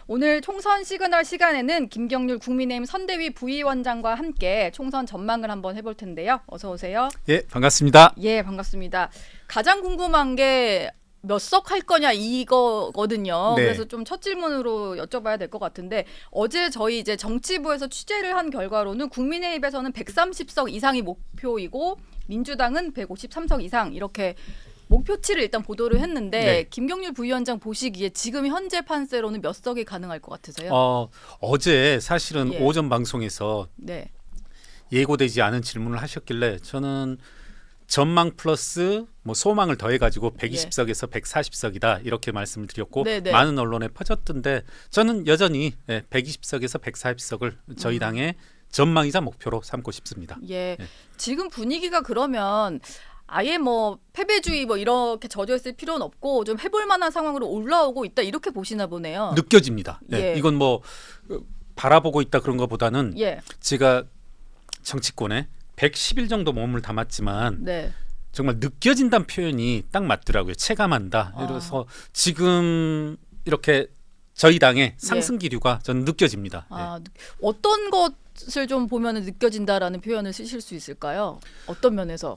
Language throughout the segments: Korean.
오늘 총선 시그널 시간에는 김경률 국민의힘 선대위 부위원장과 함께 총선 전망을 한번 해볼 텐데요. 어서 오세요. 예, 반갑습니다. 예, 반갑습니다. 가장 궁금한 게 몇 석 할 거냐 이거거든요. 네. 그래서 좀 첫 질문으로 여쭤봐야 될 것 같은데 어제 저희 이제 정치부에서 취재를 한 결과로는 국민의힘에서는 130석 이상이 목표이고 민주당은 153석 이상 이렇게 목표치를 일단 보도를 했는데 네. 김경률 부위원장 보시기에 지금 현재 판세로는 몇 석이 가능할 것 같으세요? 어제 사실은 예. 오전 방송에서 네. 예고되지 않은 질문을 하셨길래 저는 전망 플러스 뭐 소망을 더해가지고 120석에서 140석이다 이렇게 말씀을 드렸고 네네. 많은 언론에 퍼졌던데 저는 여전히 120석에서 140석을 저희 당의 전망이자 목표로 삼고 싶습니다. 예. 예. 지금 분위기가 그러면 아예 뭐 패배주의 뭐 이렇게 젖어 있을 필요는 없고 좀 해볼 만한 상황으로 올라오고 있다 이렇게 보시나 보네요. 느껴집니다. 예. 이건 뭐 바라보고 있다 그런 것보다는 예. 제가 정치권에 110일 정도 몸을 담았지만 네. 정말 느껴진다는 표현이 딱 맞더라고요. 체감한다. 그래서 지금 이렇게 저희 당의 상승 기류가 저는 느껴집니다. 아, 어떤 것을 좀 보면 느껴진다라는 표현을 쓰실 수 있을까요? 어떤 면에서?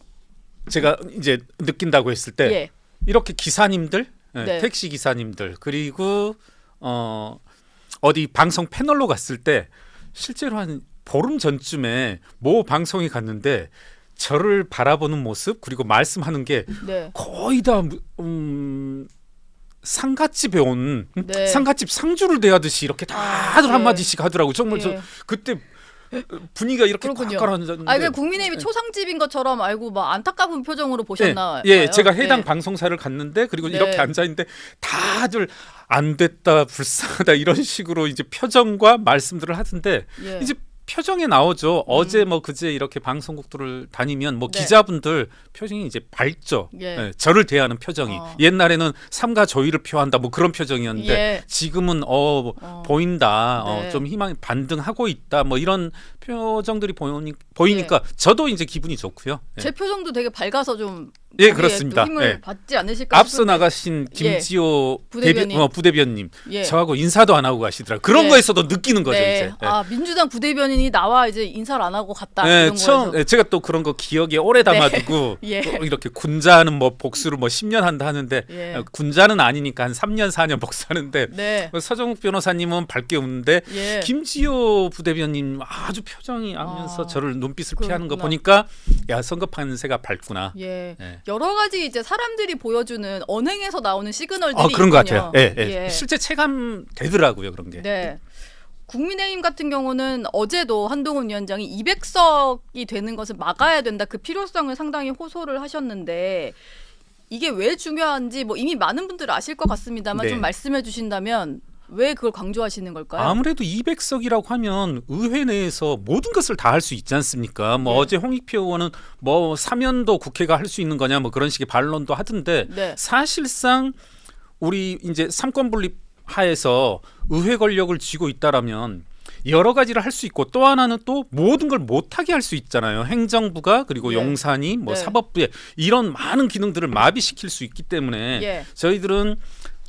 제가 이제 느낀다고 했을 때 예. 이렇게 기사님들, 네. 택시 기사님들 그리고 어디 방송 패널로 갔을 때 실제로 한 보름 전쯤에 모 방송에 갔는데 저를 바라보는 모습 그리고 말씀하는 게 네. 거의 다 상갓집에 온 네. 상갓집 상주를 대하듯이 이렇게 다들 예. 한마디씩 하더라고요. 정말 예. 저 그때 분위기가 이렇게 그렇군요. 꽉 가라앉았는데 아, 그 국민의힘이 초상집인 것처럼 알고 막 안타까운 표정으로 보셨나 봐요. 예, 제가 해당 네. 방송사를 갔는데 그리고 네. 이렇게 앉아 있는데 다들 안 됐다 불쌍하다 이런 식으로 이제 표정과 말씀들을 하던데 예. 이제 표정에 나오죠. 어제 뭐 그제 이렇게 방송국들을 다니면 뭐 네. 기자분들 표정이 이제 밝죠. 예. 저를 대하는 표정이 옛날에는 삼가 조의를 표한다 뭐 그런 표정이었는데 예. 지금은 보인다. 네. 좀 희망이 반등하고 있다. 뭐 이런 표정들이 보이니까 저도 이제 기분이 좋고요. 제 표정도 되게 밝아서 좀 예, 거기에 그렇습니다. 또 힘을 예. 받지 않으실까 앞서 싶은데. 나가신 김지호 부대변인. 부대변님 예. 저하고 인사도 안 하고 가시더라고요. 그런 예. 거에서도 느끼는 거죠. 네. 이제. 예. 아, 민주당 부대변인이 나와 이제 인사를 안 하고 갔다 예, 이런 처음 거에서. 제가 또 그런 거 기억에 오래 담아두고 예. 또 이렇게 군자는 뭐 복수를 뭐 10년 한다 하는데 예. 군자는 아니니까 한 3년 4년 복수하는데 네. 서정욱 변호사님은 밝게 웃는데 예. 김지호 부대변인 아주 표정이 하면서 저를 눈빛을 피하는 거 그렇구나. 보니까 야 선거 판세가 밝구나. 예. 예. 여러 가지 이제 사람들이 보여주는 언행에서 나오는 시그널들이 그런 것 있군요. 같아요. 예. 실제 체감 되더라고요 그런 게. 네. 국민의힘 같은 경우는 어제도 한동훈 위원장이 200석이 되는 것을 막아야 된다. 그 필요성을 상당히 호소를 하셨는데 이게 왜 중요한지 뭐 이미 많은 분들 아실 것 같습니다만 네. 좀 말씀해 주신다면 왜 그걸 강조하시는 걸까요? 아무래도 200석이라고 하면 의회 내에서 모든 것을 다 할 수 있지 않습니까? 뭐 네. 어제 홍익표 의원은 뭐 사면도 국회가 할 수 있는 거냐 뭐 그런 식의 반론도 하던데 네. 사실상 우리 이제 삼권 분립 하에서 의회 권력을 쥐고 있다라면 여러 가지를 할 수 있고 또 하나는 또 모든 걸 못하게 할 수 있잖아요. 행정부가 그리고 예. 용산이 뭐 네. 사법부에 이런 많은 기능들을 마비시킬 수 있기 때문에 예. 저희들은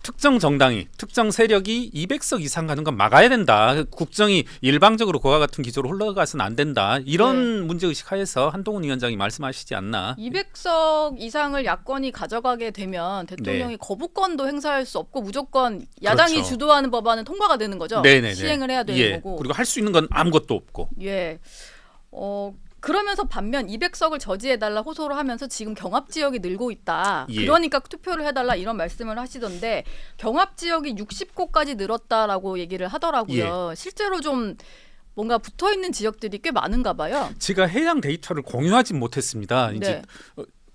특정 정당이 특정 세력이 200석 이상 가는 건 막아야 된다. 국정이 일방적으로 그와 같은 기조로 흘러가서는 안 된다. 이런 문제의식 하에서 한동훈 위원장이 말씀하시지 않나. 200석 이상을 야권이 가져가게 되면 대통령이 네. 거부권도 행사할 수 없고 무조건 야당이 그렇죠. 주도하는 법안은 통과가 되는 거죠. 네네네. 시행을 해야 되는 예. 거고. 그리고 할 수 있는 건 아무것도 없고. 예. 그러면서 반면 200석을 저지해달라 호소를 하면서 지금 경합 지역이 늘고 있다. 예. 그러니까 투표를 해달라 이런 말씀을 하시던데 경합 지역이 60곳까지 늘었다라고 얘기를 하더라고요. 실제로 좀 뭔가 붙어 있는 지역들이 꽤 많은가 봐요. 제가 해당 데이터를 공유하지 못했습니다. 네. 이제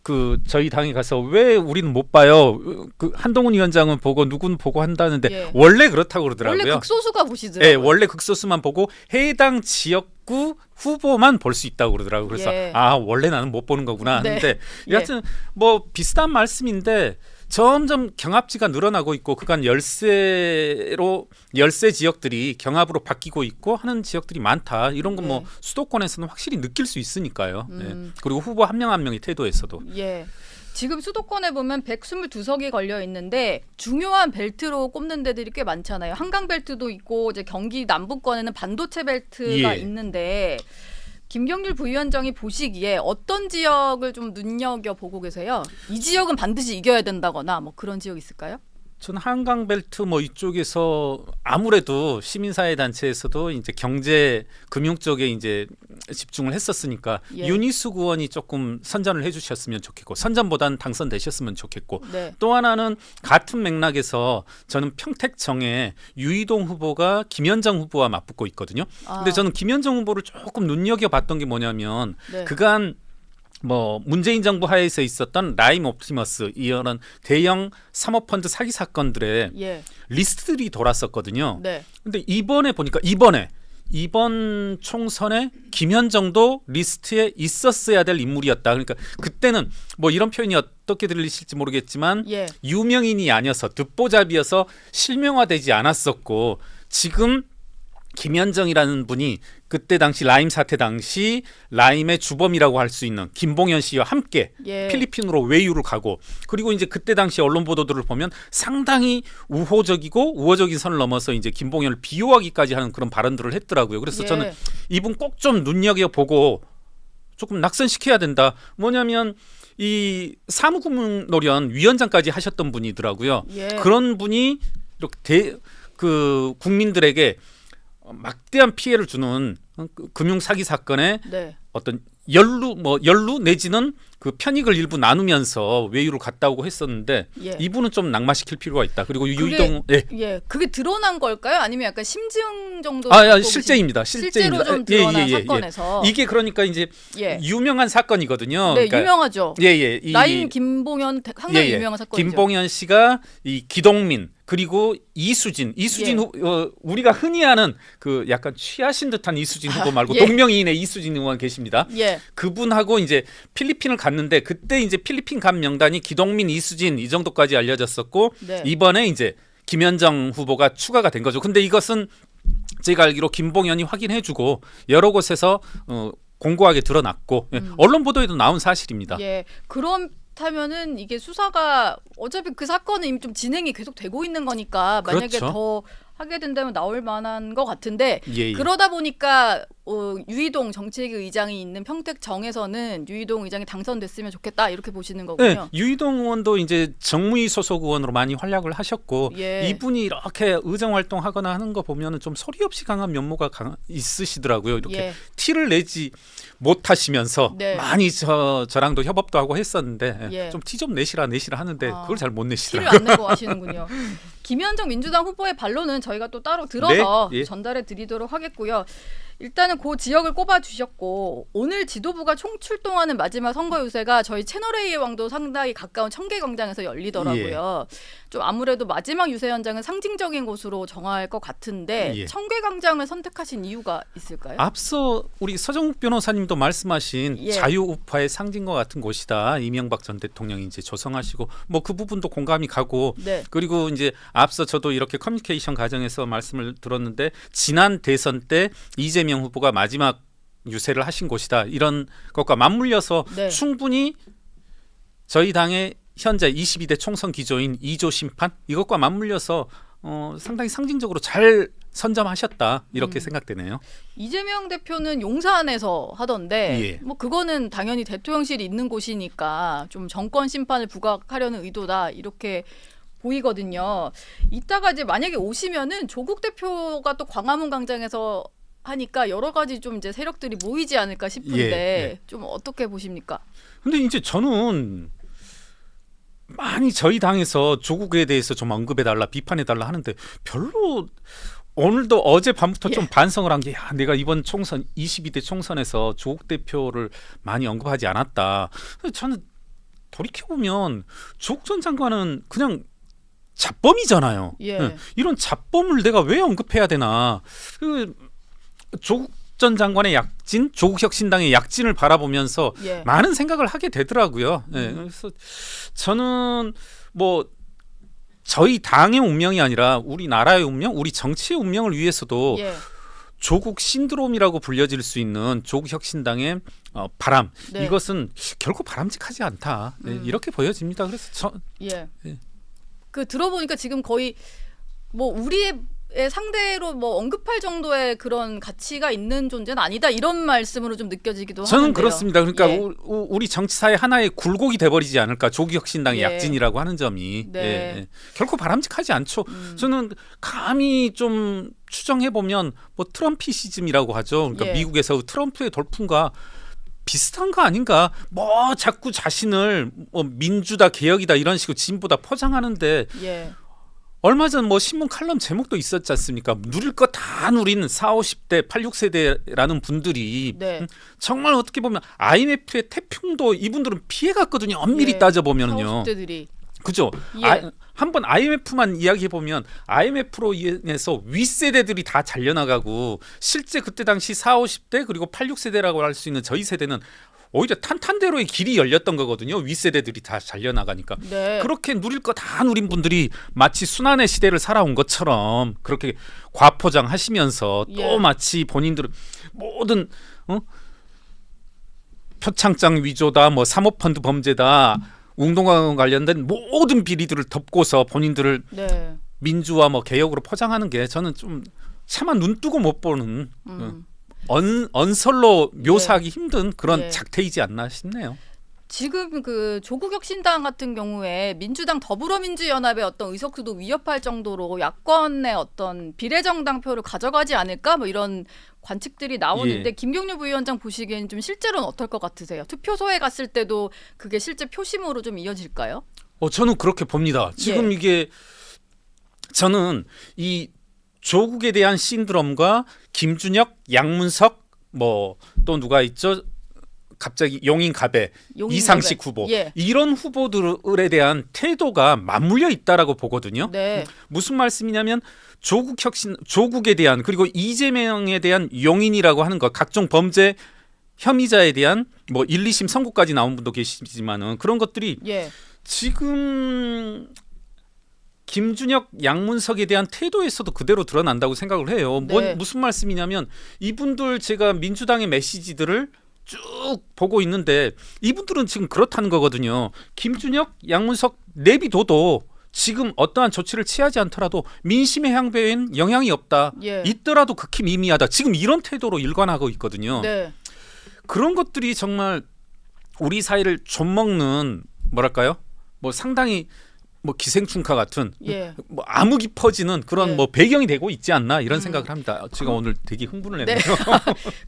그 저희 당에 가서 왜 우리는 못 봐요? 그 한동훈 위원장은 보고 누구는 보고 한다는데 예. 원래 그렇다고 그러더라고요. 원래 극소수가 보시더라고요. 예, 원래 극소수만 보고 해당 지역구 후보만 볼 수 있다고 그러더라고요. 그래서 예. 원래 나는 못 보는 거구나 네. 하는데 예. 여하튼 뭐 비슷한 말씀인데 점점 경합지가 늘어나고 있고 그간 열세 지역들이 경합으로 바뀌고 있고 하는 지역들이 많다. 이런 건 뭐 네. 수도권에서는 확실히 느낄 수 있으니까요. 예. 그리고 후보 한 명 한 명의 태도에서도. 예. 지금 수도권에 보면 122석이 걸려 있는데 중요한 벨트로 꼽는 데들이 꽤 많잖아요. 한강 벨트도 있고 이제 경기 남부권에는 반도체 벨트가 예. 있는데 김경률 부위원장이 보시기에 어떤 지역을 좀 눈여겨 보고 계세요? 이 지역은 반드시 이겨야 된다거나 뭐 그런 지역 있을까요? 저는 한강벨트 뭐 이쪽에서 아무래도 시민사회 단체에서도 이제 경제 금융 쪽에 이제 집중을 했었으니까 예. 윤희숙 의원이 조금 선전을 해주셨으면 좋겠고 선전보다는 당선되셨으면 좋겠고 네. 또 하나는 같은 맥락에서 저는 평택정에 유이동 후보가 김현정 후보와 맞붙고 있거든요. 근데 저는 김현정 후보를 조금 눈여겨봤던 게 뭐냐면 네. 그간 뭐 문재인 정부 하에서 있었던 라임 옵티머스 이런 대형 사모펀드 사기 사건들의 예. 리스트들이 돌았었거든요. 네. 근데 이번에 보니까 이번 총선에 김현정도 리스트에 있었어야 될 인물이었다. 그러니까 그때는 뭐 이런 표현이 어떻게 들리실지 모르겠지만 예. 유명인이 아니어서 듣보잡이어서 실명화되지 않았었고 지금 김현정이라는 분이 그때 당시 라임 사태 당시 라임의 주범이라고 할 수 있는 김봉현 씨와 함께 예. 필리핀으로 외유를 가고 그리고 이제 그때 당시 언론 보도들을 보면 상당히 우호적이고 우호적인 선을 넘어서 이제 김봉현을 비호하기까지 하는 그런 발언들을 했더라고요. 그래서 예. 저는 이분 꼭 좀 눈여겨보고 조금 낙선시켜야 된다. 뭐냐면 이 사무국노련 위원장까지 하셨던 분이더라고요. 예. 그런 분이 이렇게 국민들에게 막대한 피해를 주는 금융 사기 사건에 네. 어떤 연루 내지는 그 편익을 일부 나누면서 외유를 갔다 오고 했었는데 예. 이분은 좀 낙마시킬 필요가 있다. 그리고 그게- 유이동 예. 그게 드러난 걸까요? 아니면 약간 심증 정도? 실제입니다. 실제로 좀 드러난 사건에서 이게 그러니까 이제 예. 유명한 사건이거든요. 네, 그러니까 유명하죠. 이 라임 김봉현 상당히 예, 예. 유명한 사건이죠. 김봉현 씨가 이 기동민 그리고 이수진 예. 우리가 흔히 아는 그 약간 취하신 듯한 이수진 후보 말고 예. 동명이인의 이수진 의원 계십니다. 예. 그분하고 이제 필리핀을 갔는데 그때 이제 필리핀 간 명단이 기동민, 이수진 이 정도까지 알려졌었고 네. 이번에 이제 김현정 후보가 추가가 된 거죠. 근데 이것은 제가 알기로 김봉현이 확인해주고 여러 곳에서 공고하게 드러났고 언론 보도에도 나온 사실입니다. 예. 그렇다면은 이게 수사가 어차피 그 사건은 이미 좀 진행이 계속 되고 있는 거니까 만약에 그렇죠. 더 하게 된다면 나올 만한 것 같은데 예. 그러다 보니까 유이동 정책위 의장이 있는 평택정에서는 유이동 의장이 당선됐으면 좋겠다 이렇게 보시는 네, 거군요. 유이동 의원도 이제 정무위 소속 의원으로 많이 활약을 하셨고 예. 이분이 이렇게 의정 활동하거나 하는 거 보면은 좀 소리 없이 강한 면모가 있으시더라고요. 이렇게 예. 티를 내지 못하시면서 네. 많이 저랑도 협업도 하고 했었는데 예. 좀 티 좀 내시라 하는데 아, 그걸 잘 못 티를 내시더라고요. 안 내고 하시는군요. 김현정 민주당 후보의 반론은 저희가 또 따로 들어서 네, 예. 전달해 드리도록 하겠고요. 일단은 그 지역을 꼽아 주셨고 오늘 지도부가 총출동하는 마지막 선거 유세가 저희 채널A의 왕도 상당히 가까운 청계광장에서 열리더라고요. 좀 아무래도 마지막 유세 현장은 상징적인 곳으로 정할 것 같은데 예. 청계광장을 선택하신 이유가 있을까요? 앞서 우리 서정욱 변호사님도 말씀하신 예. 자유우파의 상징과 같은 곳이다. 이명박 전 대통령이 이제 조성하시고 뭐 그 부분도 공감이 가고 네. 그리고 이제 앞서 저도 이렇게 커뮤니케이션 과정에서 말씀을 들었는데 지난 대선 때 이재명 후보가 마지막 유세를 하신 곳이다. 이런 것과 맞물려서 네. 충분히 저희 당의 현재 22대 총선 기조인 2조 심판 이것과 맞물려서 상당히 상징적으로 잘 선점하셨다 이렇게 생각되네요. 이재명 대표는 용산에서 하던데 예. 뭐 그거는 당연히 대통령실이 있는 곳이니까 좀 정권 심판을 부각하려는 의도다 이렇게 보이거든요. 이따가 이제 만약에 오시면은 조국 대표가 또 광화문 광장에서 하니까 여러 가지 좀 이제 세력들이 모이지 않을까 싶은데 예. 좀 어떻게 보십니까? 근데 이제 저는 많이 저희 당에서 조국에 대해서 좀 언급해달라 비판해달라 하는데 별로 오늘도 어젯밤부터 좀 반성을 한 게 내가 이번 총선 22대 총선에서 조국 대표를 많이 언급하지 않았다. 저는 돌이켜보면 조국 전 장관은 그냥 잡범이잖아요. 예. 이런 잡범을 내가 왜 언급해야 되나. 조국 전 장관의 약진, 조국혁신당의 약진을 바라보면서 예. 많은 생각을 하게 되더라고요. 그래서 저는 뭐 저희 당의 운명이 아니라 우리나라의 운명, 우리 정치의 운명을 위해서도 예. 조국 신드롬이라고 불려질 수 있는 조국 혁신당의 바람 네. 이것은 결코 바람직하지 않다. 네, 이렇게 보여집니다. 그래서 예. 예. 그 들어보니까 지금 거의 뭐 우리의 상대로 뭐 언급할 정도의 그런 가치가 있는 존재는 아니다 이런 말씀으로 좀 느껴지기도 저는 하는데요. 그렇습니다. 그러니까 예. 우리 정치사의 하나의 굴곡이 돼버리지 않을까. 조국 혁신당의 예. 약진이라고 하는 점이 네. 예. 결코 바람직하지 않죠. 저는 감히 좀 추정해 보면 뭐 트럼피시즘이라고 하죠. 그러니까 예. 미국에서 트럼프의 돌풍과 비슷한 거 아닌가? 뭐 자꾸 자신을 뭐 민주다 개혁이다 이런 식으로 진보다 포장하는데 예. 얼마 전 뭐 신문 칼럼 제목도 있었지 않습니까? 누릴 거 다 누린 40, 50대, 86세대라는 분들이 네. 정말 어떻게 보면 IMF의 태풍도 이분들은 피해갔거든요. 엄밀히 예. 따져보면은요. 40대들이 그죠? 예. 한번 IMF만 이야기해 보면 IMF로 인해서 윗세대들이 다 잘려나가고 실제 그때 당시 40, 50대 그리고 86세대라고 할 수 있는 저희 세대는 오히려 탄탄대로의 길이 열렸던 거거든요. 윗세대들이 다 잘려나가니까. 네. 그렇게 누릴 거 다 누린 분들이 마치 순환의 시대를 살아온 것처럼 그렇게 과포장하시면서 예. 또 마치 본인들은 모든 표창장 위조다, 뭐 사모펀드 범죄다, 운동과 관련된 모든 비리들을 덮고서 본인들을 네. 민주화 뭐 개혁으로 포장하는 게 저는 좀 차마 눈 뜨고 못 보는 언설로 묘사하기 힘든 그런 예. 작태이지 않나 싶네요. 지금 그 조국혁신당 같은 경우에 민주당 더불어민주연합의 어떤 의석수도 위협할 정도로 야권의 어떤 비례정당표를 가져가지 않을까 뭐 이런 관측들이 나오는데 예. 김경률 부위원장 보시기에는 좀 실제로는 어떨 것 같으세요? 투표소에 갔을 때도 그게 실제 표심으로 좀 이어질까요? 저는 그렇게 봅니다. 지금 예. 이게 저는 이 조국에 대한 신드롬과 김준혁, 양문석 뭐 또 누가 있죠? 갑자기 용인갑에 이상식 후보 예. 이런 후보들에 대한 태도가 맞물려 있다라고 보거든요. 네. 무슨 말씀이냐면 조국에 대한 그리고 이재명에 대한 용인이라고 하는 것 각종 범죄 혐의자에 대한 뭐 1, 2심 선고까지 나온 분도 계시지만은 그런 것들이 예. 지금 김준혁, 양문석에 대한 태도에서도 그대로 드러난다고 생각을 해요. 네. 무슨 말씀이냐면 이분들 제가 민주당의 메시지들을 쭉 보고 있는데 이분들은 지금 그렇다는 거거든요. 김준혁, 양문석 내비둬도 지금 어떠한 조치를 취하지 않더라도 민심의 향배엔 영향이 없다. 예. 있더라도 극히 미미하다. 지금 이런 태도로 일관하고 있거든요. 네. 그런 것들이 정말 우리 사회를 좀먹는 뭐랄까요? 뭐 상당히 뭐 기생충카 같은 예. 뭐 암흑이 퍼지는 그런 예. 뭐 배경이 되고 있지 않나 이런 생각을 합니다. 제가 오늘 되게 흥분을 네. 했네요.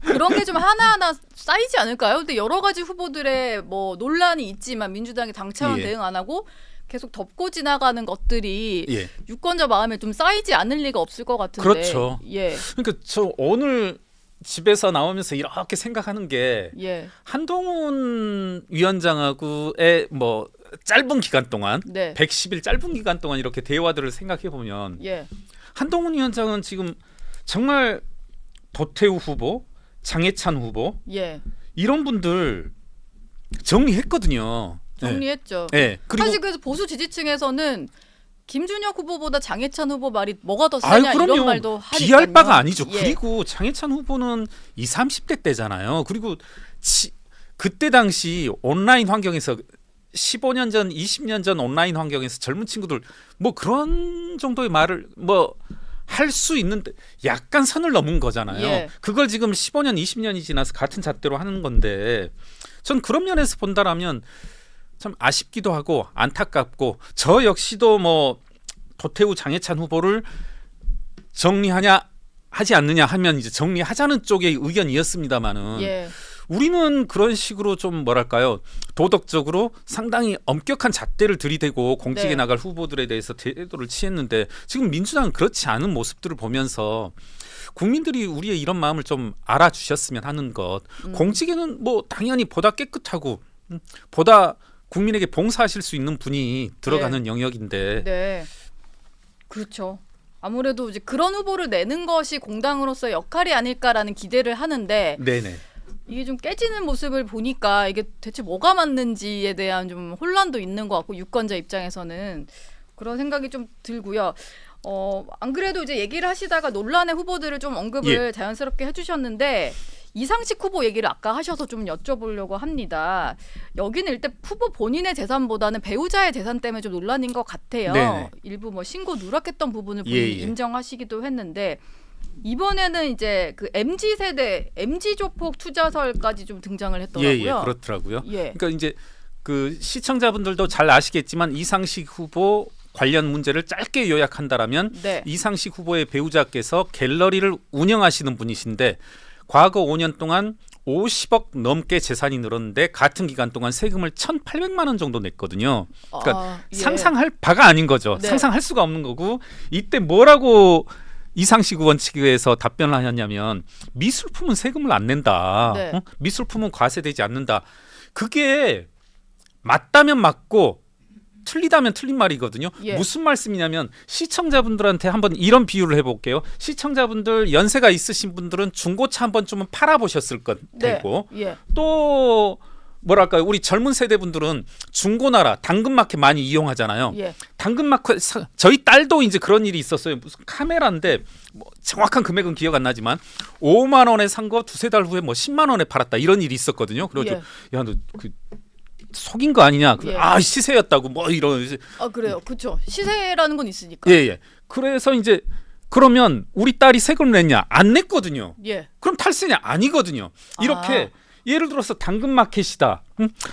그런 게 좀 하나하나 쌓이지 않을까요? 근데 여러 가지 후보들의 뭐 논란이 있지만 민주당이 당차원 예. 대응 안 하고 계속 덮고 지나가는 것들이 예. 유권자 마음에 좀 쌓이지 않을 리가 없을 것 같은데. 그렇죠. 예. 그러니까 저 오늘 집에서 나오면서 이렇게 생각하는 게 예. 한동훈 위원장하고의 뭐 짧은 기간 동안 네. 110일 짧은 기간 동안 이렇게 대화들을 생각해 보면 예. 한동훈 위원장은 지금 정말 도태우 후보, 장해찬 후보 예. 이런 분들 정리했거든요. 정리했죠. 네. 그리고 사실 그래서 보수 지지층에서는 김준혁 후보보다 장해찬 후보 말이 뭐가 더 세냐 그럼요. 이런 말도 하니까요. 비할 바가 아니죠. 예. 그리고 장해찬 후보는 20, 30대 때잖아요. 그리고 그때 당시 온라인 환경에서 15년 전, 20년 전 온라인 환경에서 젊은 친구들 뭐 그런 정도의 말을 뭐 할 수 있는데 약간 선을 넘은 거잖아요. 예. 그걸 지금 15년, 20년이 지나서 같은 잣대로 하는 건데 전 그런 면에서 본다라면 참 아쉽기도 하고 안타깝고 저 역시도 뭐 도태우 장해찬 후보를 정리하냐 하지 않느냐 하면 이제 정리하자는 쪽의 의견이었습니다만은 예. 우리는 그런 식으로 좀 뭐랄까요 도덕적으로 상당히 엄격한 잣대를 들이대고 공직에 네. 나갈 후보들에 대해서 태도를 취했는데 지금 민주당은 그렇지 않은 모습들을 보면서 국민들이 우리의 이런 마음을 좀 알아주셨으면 하는 것 공직에는 뭐 당연히 보다 깨끗하고 보다 국민에게 봉사하실 수 있는 분이 들어가는 영역인데 네. 그렇죠. 아무래도 이제 그런 후보를 내는 것이 공당으로서의 역할이 아닐까라는 기대를 하는데 네네. 이게 좀 깨지는 모습을 보니까 이게 대체 뭐가 맞는지에 대한 좀 혼란도 있는 것 같고 유권자 입장에서는 그런 생각이 좀 들고요. 안 그래도 이제 얘기를 하시다가 논란의 후보들을 좀 언급을 자연스럽게 해주셨는데 이상식 후보 얘기를 아까 하셔서 좀 여쭤보려고 합니다. 여기는 일단 후보 본인의 재산보다는 배우자의 재산 때문에 좀 논란인 것 같아요. 네네. 일부 뭐 신고 누락했던 부분을 본인이 인정하시기도 했는데 이번에는 이제 그 MZ 세대 MZ 조폭 투자설까지 좀 등장을 했더라고요. 그렇더라고요. 예. 그러니까 이제 그 시청자분들도 잘 아시겠지만 이상식 후보 관련 문제를 짧게 요약한다라면 네. 이상식 후보의 배우자께서 갤러리를 운영하시는 분이신데 과거 5년 동안 50억 넘게 재산이 늘었는데 같은 기간 동안 세금을 1,800만 원 정도 냈거든요. 그러니까 예. 상상할 바가 아닌 거죠. 네. 상상할 수가 없는 거고 이때 뭐라고 이상식 의원 측에서 답변을 하셨냐면 미술품은 세금을 안 낸다. 네. 미술품은 과세되지 않는다. 그게 맞다면 맞고 틀리다면 틀린 말이거든요. 예. 무슨 말씀이냐면 시청자분들한테 한번 이런 비유를 해볼게요. 시청자분들 연세가 있으신 분들은 중고차 한 번쯤은 팔아보셨을 것 테고 예. 또 뭐랄까요, 우리 젊은 세대분들은 중고나라 당근마켓 많이 이용하잖아요. 예. 당근마켓 저희 딸도 이제 그런 일이 있었어요. 무슨 카메라인데 뭐 정확한 금액은 기억 안 나지만 5만 원에 산 거 두세 달 후에 뭐 10만 원에 팔았다 이런 일이 있었거든요. 그래서 야, 너 그 속인 거 아니냐? 예. 아, 시세였다고 뭐 이런. 아 그래요. 그렇죠. 시세라는 건 있으니까. 예. 그래서 이제 그러면 우리 딸이 세금을 냈냐? 안 냈거든요. 예. 그럼 탈세냐? 아니거든요. 이렇게 예를 들어서 당근마켓이다.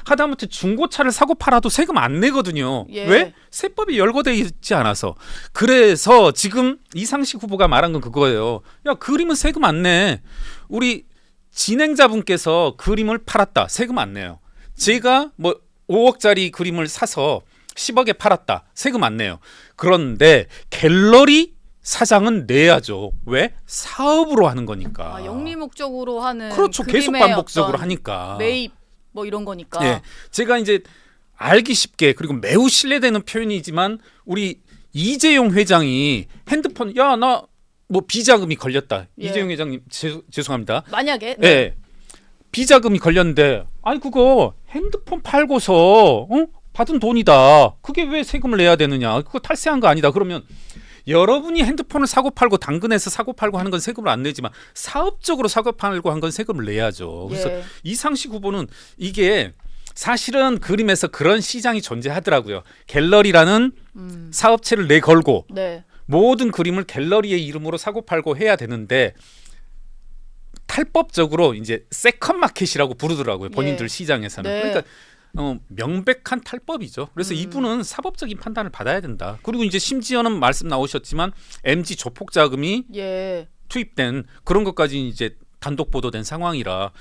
하다못해 중고차를 사고 팔아도 세금 안 내거든요. 예. 왜? 세법이 열거되어 있지 않아서. 그래서 지금 이상식 후보가 말한 건 그거예요. 야, 그림은 세금 안 내. 우리 진행자분께서 그림을 팔았다. 세금 안 내요. 제가 뭐 5억짜리 그림을 사서 10억에 팔았다. 세금 안 내요. 그런데 갤러리 사장은 내야죠. 왜? 사업으로 하는 거니까. 영리 목적으로 하는. 그렇죠. 계속 반복적으로 하니까. 매입 뭐 이런 거니까. 예. 제가 이제 알기 쉽게 그리고 매우 신뢰되는 표현이지만 우리 이재용 회장이 핸드폰 야, 나 뭐 비자금이 걸렸다. 예. 이재용 회장님 죄송합니다. 만약에 네. 비자금이 걸렸는데 아니 그거 핸드폰 팔고서 받은 돈이다. 그게 왜 세금을 내야 되느냐. 그거 탈세한 거 아니다. 그러면 여러분이 핸드폰을 사고 팔고 당근에서 사고 팔고 하는 건 세금을 안 내지만 사업적으로 사고 팔고 한 건 세금을 내야죠. 그래서 예. 이상식 후보는 이게 사실은 그림에서 그런 시장이 존재하더라고요. 갤러리라는 사업체를 내걸고 네. 모든 그림을 갤러리의 이름으로 사고 팔고 해야 되는데 탈법적으로 이제 세컨 마켓이라고 부르더라고요. 본인들 예. 시장에서는. 네. 그러니까 명백한 탈법이죠. 그래서 이분은 사법적인 판단을 받아야 된다. 그리고 이제 심지어는 말씀 나오셨지만 MG 조폭 자금이 예. 투입된 그런 것까지 이제 단독 보도된 상황이라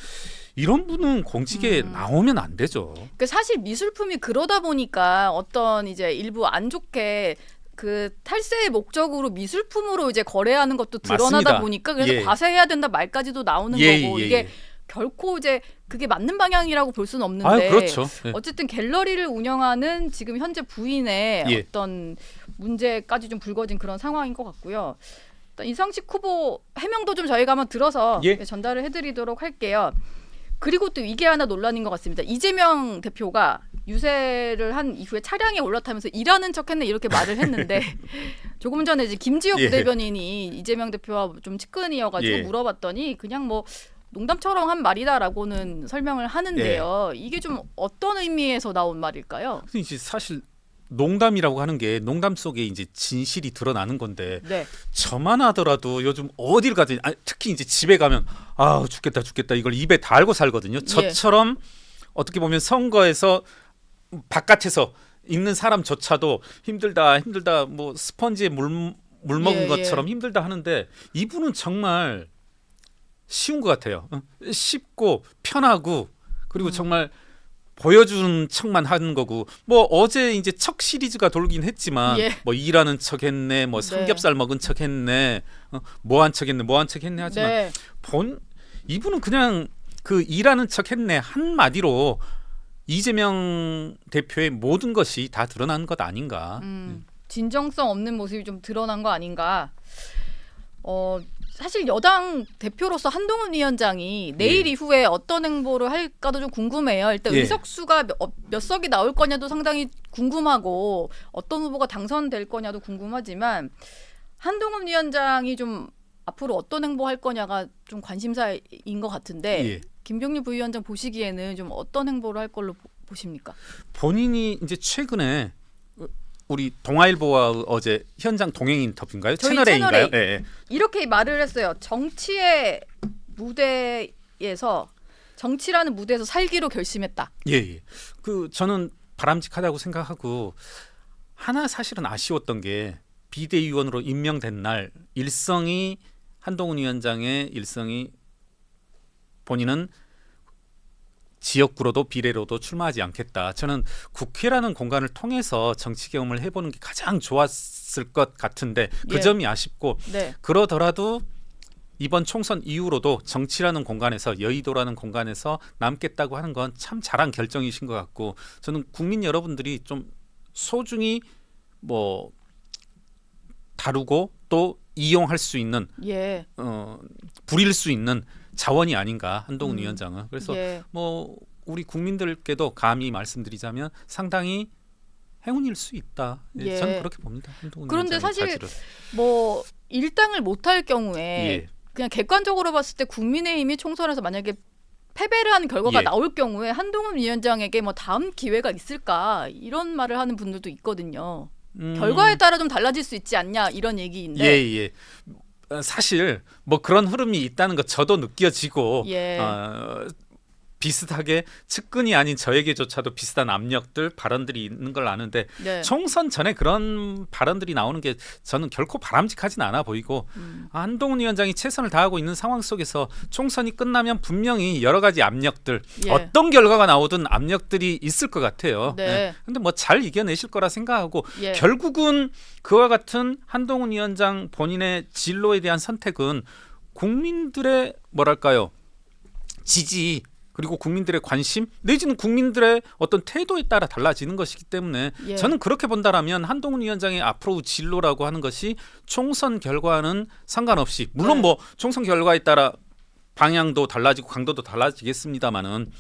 이런 분은 공직에 나오면 안 되죠. 그 사실 미술품이 그러다 보니까 어떤 이제 일부 안 좋게 그 탈세의 목적으로 미술품으로 이제 거래하는 것도 드러나다 맞습니다. 보니까 그래서 예. 과세해야 된다 말까지도 나오는 거고 이게 결코 이제 그게 맞는 방향이라고 볼 수는 없는데 그렇죠. 예. 어쨌든 갤러리를 운영하는 지금 현재 부인의 예. 어떤 문제까지 좀 불거진 그런 상황인 것 같고요. 일단 이상식 후보 해명도 좀 저희가 한번 들어서 예. 전달을 해드리도록 할게요. 그리고 또 이게 하나 논란인 것 같습니다. 이재명 대표가 유세를 한 이후에 차량에 올라타면서 일하는 척했네 이렇게 말을 했는데 조금 전에 이제 김지혁 예. 부대변인이 이재명 대표와 좀 측근이어가지고 예. 물어봤더니 그냥 뭐 농담처럼 한 말이다라고는 설명을 하는데요. 이게 좀 어떤 의미에서 나온 말일까요? 이제 사실 농담이라고 하는 게 농담 속에 이제 진실이 드러나는 건데 네. 저만 하더라도 요즘 어딜 가든 특히 이제 집에 가면 아 죽겠다 이걸 입에 달고 살거든요. 저처럼 어떻게 보면 선거에서 바깥에서 있는 사람조차도 힘들다 뭐 스펀지에 물 먹은 것처럼 힘들다 하는데 이분은 정말 쉬운 것 같아요. 쉽고 편하고 그리고 정말 보여주는 척만 하는 거고 뭐 어제 이제 척 시리즈가 돌긴 했지만 뭐 일하는 척했네 뭐 삼겹살 먹은 척했네 뭐한 척했네 하지만 이분은 그냥 그 일하는 척했네 한 마디로 이재명 대표의 모든 것이 다 드러난 것 아닌가. 진정성 없는 모습이 좀 드러난 거 아닌가. 사실 여당 대표로서 한동훈 위원장이 내일 이후에 어떤 행보를 할까도 좀 궁금해요. 일단 의석수가 몇 석이 나올 거냐도 상당히 궁금하고 어떤 후보가 당선될 거냐도 궁금하지만 한동훈 위원장이 좀 앞으로 어떤 행보할 거냐가 좀 관심사인 것 같은데 예. 김병률 부위원장 보시기에는 좀 어떤 행보를 할 걸로 보십니까? 본인이 이제 최근에 우리 동아일보와 어제 현장 동행 인터뷰인가요? 저희 채널A인가요? 채널A. 예, 예. 이렇게 말을 했어요. 정치의 무대에서 정치라는 무대에서 살기로 결심했다. 예, 예. 저는 바람직하다고 생각하고 하나 사실은 아쉬웠던 게 비대위원으로 임명된 날 일성이 한동훈 위원장의 일성이 본인은 지역구로도 비례로도 출마하지 않겠다. 저는 국회라는 공간을 통해서 정치 경험을 해보는 게 가장 좋았을 것 같은데 그 예. 점이 아쉽고 네. 그러더라도 이번 총선 이후로도 정치라는 공간에서 여의도라는 공간에서 남겠다고 하는 건 참 잘한 결정이신 것 같고 저는 국민 여러분들이 좀 소중히 뭐 다루고 또 이용할 수 있는 예. 부릴 수 있는 자원이 아닌가 한동훈 위원장은. 그래서 예. 뭐 우리 국민들께도 감히 말씀드리자면 상당히 행운일 수 있다. 예. 저는 그렇게 봅니다. 한동훈 그런데 위원장의 사실 자질을. 뭐 일당을 못할 경우에 예. 그냥 객관적으로 봤을 때 국민의힘이 총선에서 만약에 패배를 한 결과가 예. 나올 경우에 한동훈 위원장에게 뭐 다음 기회가 있을까 이런 말을 하는 분들도 있거든요. 결과에 따라 좀 달라질 수 있지 않냐 이런 얘기인데. 예, 예. 사실 뭐 그런 흐름이 있다는 거 저도 느껴지고 예. 비슷하게 측근이 아닌 저에게조차도 비슷한 압력들 발언들이 있는 걸 아는데 네. 총선 전에 그런 발언들이 나오는 게 저는 결코 바람직하진 않아 보이고 한동훈 위원장이 최선을 다하고 있는 상황 속에서 총선이 끝나면 분명히 여러 가지 압력들 예. 어떤 결과가 나오든 압력들이 있을 것 같아요. 네. 근데 뭐 잘 이겨내실 거라 생각하고 예. 결국은 그와 같은 한동훈 위원장 본인의 진로에 대한 선택은 국민들의 뭐랄까요 지지 그리고 국민들의 관심 내지는 국민들의 어떤 태도에 따라 달라지는 것이기 때문에 예. 저는 그렇게 본다라면 한동훈 위원장의 앞으로 진로라고 하는 것이 총선 결과는 상관없이 물론 네. 뭐 총선 결과에 따라 방향도 달라지고 강도도 달라지겠습니다만은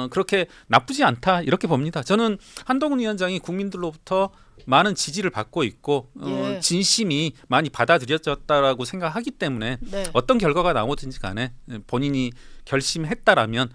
그렇게 나쁘지 않다 이렇게 봅니다. 저는 한동훈 위원장이 국민들로부터 많은 지지를 받고 있고 예. 진심이 많이 받아들여졌다라고 생각하기 때문에 네. 어떤 결과가 나오든지 간에 본인이 결심했다라면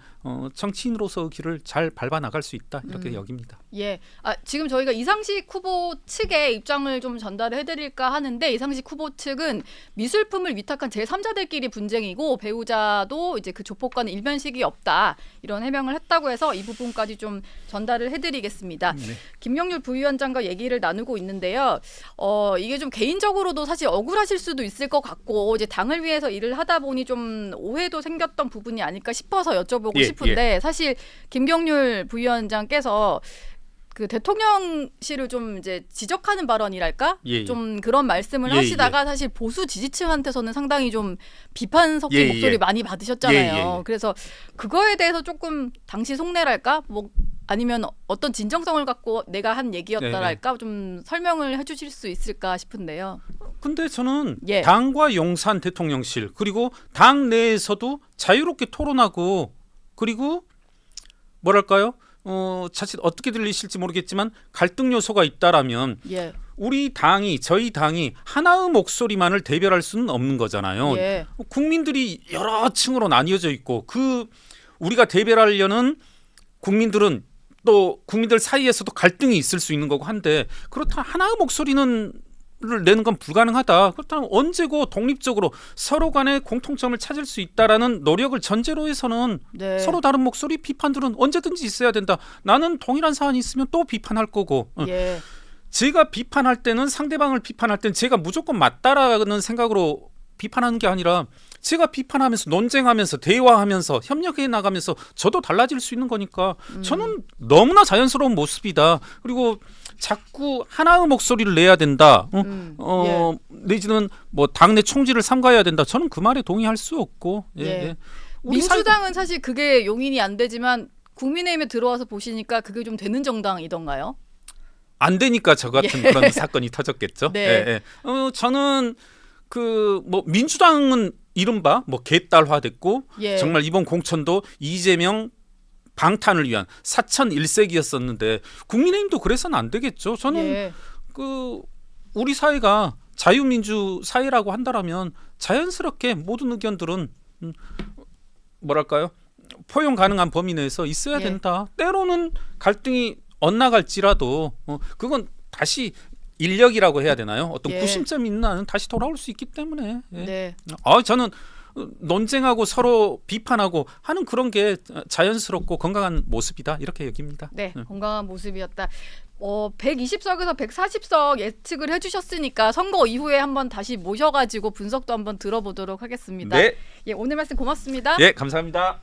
정치인으로서의 길을 잘 밟아 나갈 수 있다 이렇게 여깁니다. 예. 지금 저희가 이상식 후보 측의 입장을 좀 전달해 드릴까 하는데 이상식 후보 측은 미술품을 위탁한 제3자들끼리 분쟁이고 배우자도 이제 그 조폭과는 일면식이 없다. 이런 해명을 했다고 해서 이 부분까지 좀 전달을 해 드리겠습니다. 네. 김병률 부위원장과 얘기를 나누고 있는데요. 이게 좀 개인적으로도 사실 억울하실 수도 있을 것 같고 이제 당을 위해서 일을 하다 보니 좀 오해도 생겼던 부분이 아닐까 싶어서 여쭤보고 예, 싶은데 사실 김병률 부위원장께서 그 대통령실을 좀 이제 지적하는 발언이랄까 예, 예. 좀 그런 말씀을 예, 하시다가 사실 보수 지지층한테서는 상당히 좀 비판 섞인 예, 목소리 예. 많이 받으셨잖아요. 예, 예, 예. 그래서 그거에 대해서 조금 당시 속내랄까 뭐 아니면 어떤 진정성을 갖고 내가 한 얘기였다랄까 좀 설명을 해주실 수 있을까 싶은데요. 근데 저는 예. 당과 용산 대통령실 그리고 당 내에서도 자유롭게 토론하고 그리고 뭐랄까요? 자칫 어떻게 들리실지 모르겠지만 갈등 요소가 있다라면 예. 우리 당이 저희 당이 하나의 목소리만을 대변할 수는 없는 거잖아요. 예. 국민들이 여러 층으로 나뉘어져 있고 우리가 대변하려는 국민들은 또 국민들 사이에서도 갈등이 있을 수 있는 거고 한데 그렇다 하나의 목소리는 내는 건 불가능하다. 그렇다면 언제고 독립적으로 서로 간의 공통점을 찾을 수 있다라는 노력을 전제로 해서는 네. 서로 다른 목소리 비판들은 언제든지 있어야 된다. 나는 동일한 사안이 있으면 또 비판할 거고 예. 제가 비판할 때는 상대방을 비판할 때는 제가 무조건 맞다라는 생각으로 비판하는 게 아니라 제가 비판하면서 논쟁하면서 대화하면서 협력해 나가면서 저도 달라질 수 있는 거니까 저는 너무나 자연스러운 모습이다. 그리고 자꾸 하나의 목소리를 내야 된다. 예. 내지는 뭐 당내 총지를 삼가야 된다. 저는 그 말에 동의할 수 없고. 예, 예. 예. 우리 민주당은 사실 그게 용인이 안 되지만 국민의힘에 들어와서 보시니까 그게 좀 되는 정당이던가요? 안 되니까 저 같은 예. 그런 사건이 터졌겠죠. 네. 예, 예. 저는 뭐 민주당은 이른바 뭐 개딸화됐고 예. 정말 이번 공천도 이재명 방탄을 위한 사천 일색이었었는데 국민의힘도 그래서는 안 되겠죠. 저는 예. 우리 사회가 자유민주 사회라고 한다라면 자연스럽게 모든 의견들은 뭐랄까요? 포용 가능한 범위 내에서 있어야 예. 된다. 때로는 갈등이 엇나갈지라도 그건 다시 인력이라고 해야 되나요? 어떤 예. 구심점이 있는 한은 다시 돌아올 수 있기 때문에. 예. 네. 저는 논쟁하고 서로 비판하고 하는 그런 게 자연스럽고 건강한 모습이다 이렇게 여깁니다. 네, 건강한 모습이었다. 120석에서 140석 예측을 해주셨으니까 선거 이후에 한번 다시 모셔가지고 분석도 한번 들어보도록 하겠습니다. 네, 예, 오늘 말씀 고맙습니다. 예, 감사합니다.